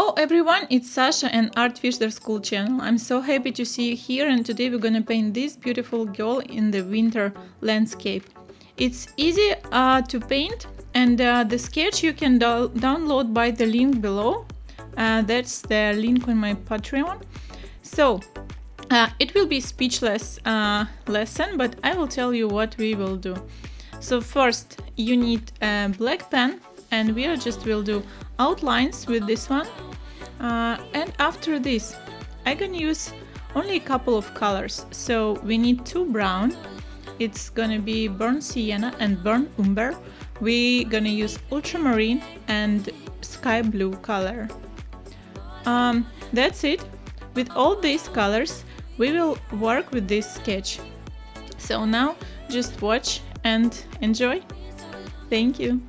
Hello everyone, it's Sasha and Art Fishler School channel. I'm so happy to see you here, and today we're gonna paint this beautiful girl in the winter landscape. It's easy to paint, and the sketch you can download by the link below. That's the link on my Patreon. So it will be speechless lesson, but I will tell you what we will do. So first you need a black pen, and we just will do outlines with this one, and after this I'm gonna use only a couple of colors. So we need two brown, it's gonna be burnt sienna and burnt umber. We're gonna use ultramarine and sky blue color. That's it. With all these colors we will work with this sketch. So now just watch and enjoy. Thank you.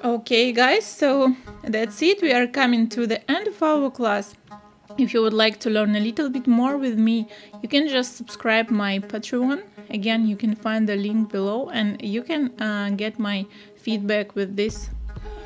Okay guys, so that's it. We are coming to the end of our class. If you would like to learn a little bit more with me, you can just subscribe my Patreon. Again, you can find the link below, and you can get my feedback with this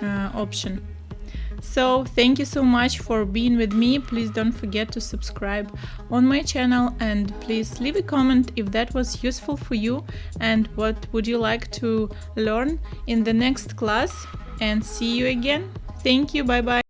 option. So thank you so much for being with me. Please don't forget to subscribe on my channel, and please leave a comment if that was useful for you and what would you like to learn in the next class. And see you again. Thank you. Bye bye.